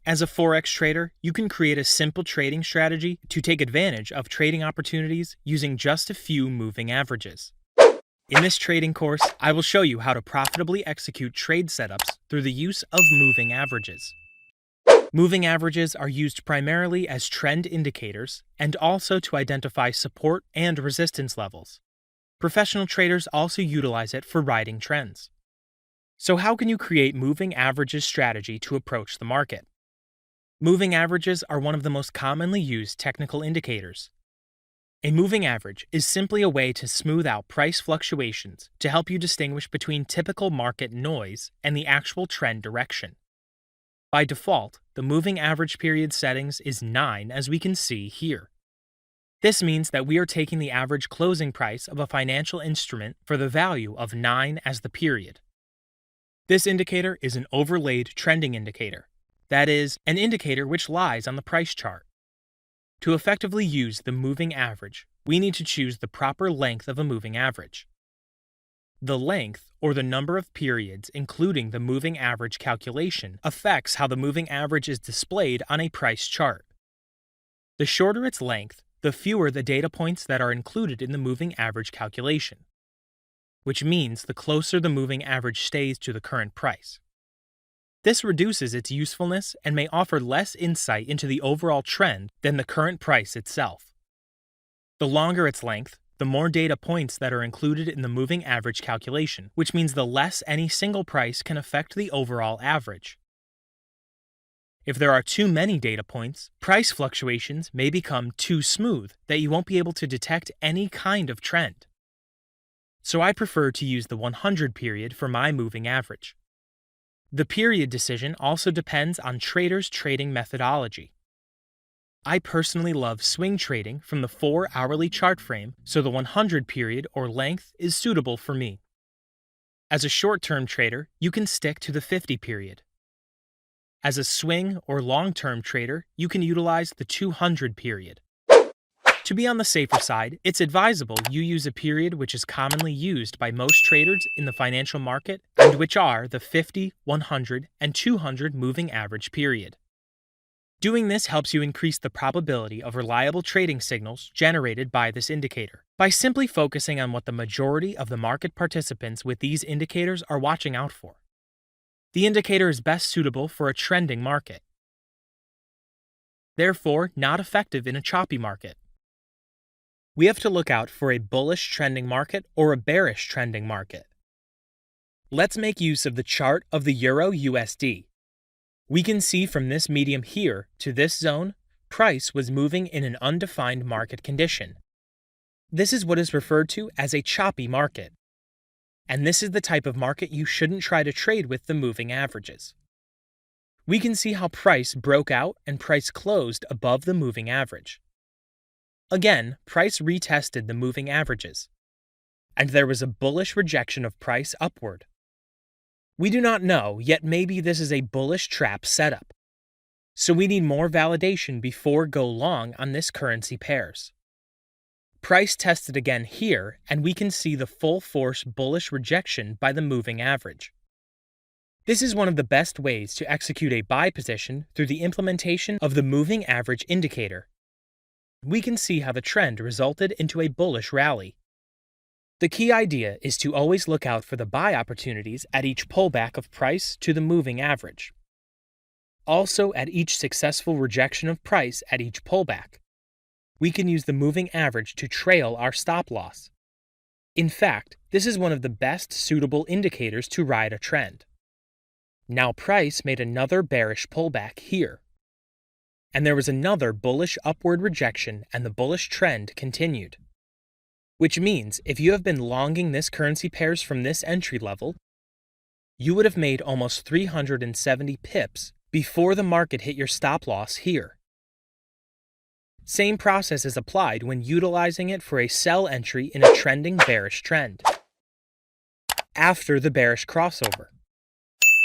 As a Forex trader, you can create a simple trading strategy to take advantage of trading opportunities using just a few moving averages. In this trading course, I will show you how to profitably execute trade setups through the use of moving averages. Moving averages are used primarily as trend indicators and also to identify support and resistance levels. Professional traders also utilize it for riding trends. So how can you create moving averages strategy to approach the market? Moving averages are one of the most commonly used technical indicators. A moving average is simply a way to smooth out price fluctuations to help you distinguish between typical market noise and the actual trend direction. By default, the moving average period settings is 9, as we can see here. This means that we are taking the average closing price of a financial instrument for the value of 9 as the period. This indicator is an overlaid trending indicator, that is, an indicator which lies on the price chart. To effectively use the moving average, we need to choose the proper length of a moving average. The length, or the number of periods including the moving average calculation, affects how the moving average is displayed on a price chart. The shorter its length, the fewer the data points that are included in the moving average calculation, which means the closer the moving average stays to the current price. This reduces its usefulness and may offer less insight into the overall trend than the current price itself. The longer its length, the more data points that are included in the moving average calculation, which means the less any single price can affect the overall average. If there are too many data points, price fluctuations may become too smooth that you won't be able to detect any kind of trend. So I prefer to use the 100 period for my moving average. The period decision also depends on traders' trading methodology. I personally love swing trading from the 4-hourly chart frame, so the 100 period or length is suitable for me. As a short-term trader, you can stick to the 50 period. As a swing or long-term trader, you can utilize the 200 period. To be on the safer side, it's advisable you use a period which is commonly used by most traders in the financial market and which are the 50, 100, and 200 moving average period. Doing this helps you increase the probability of reliable trading signals generated by this indicator by simply focusing on what the majority of the market participants with these indicators are watching out for. The indicator is best suitable for a trending market, therefore not effective in a choppy market. We have to look out for a bullish trending market or a bearish trending market. Let's make use of the chart of the Euro USD. We can see from this medium here to this zone, price was moving in an undefined market condition. This is what is referred to as a choppy market. And this is the type of market you shouldn't try to trade with the moving averages. We can see how price broke out and price closed above the moving average. Again, price retested the moving averages, and there was a bullish rejection of price upward. We do not know, yet maybe this is a bullish trap setup. So we need more validation before go long on this currency pairs. Price tested again here, and we can see the full force bullish rejection by the moving average. This is one of the best ways to execute a buy position through the implementation of the moving average indicator. We can see how the trend resulted into a bullish rally. The key idea is to always look out for the buy opportunities at each pullback of price to the moving average. Also, at each successful rejection of price at each pullback, we can use the moving average to trail our stop loss. In fact, this is one of the best suitable indicators to ride a trend. Now price made another bearish pullback here, and there was another bullish upward rejection and the bullish trend continued. Which means if you have been longing this currency pairs from this entry level, you would have made almost 370 pips before the market hit your stop loss here. Same process is applied when utilizing it for a sell entry in a trending bearish trend, after the bearish crossover.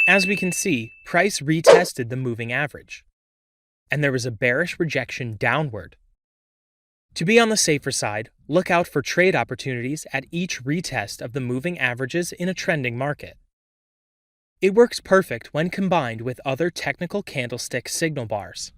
As we can see, price retested the moving average, and there was a bearish rejection downward. To be on the safer side, look out for trade opportunities at each retest of the moving averages in a trending market. It works perfect when combined with other technical candlestick signal bars.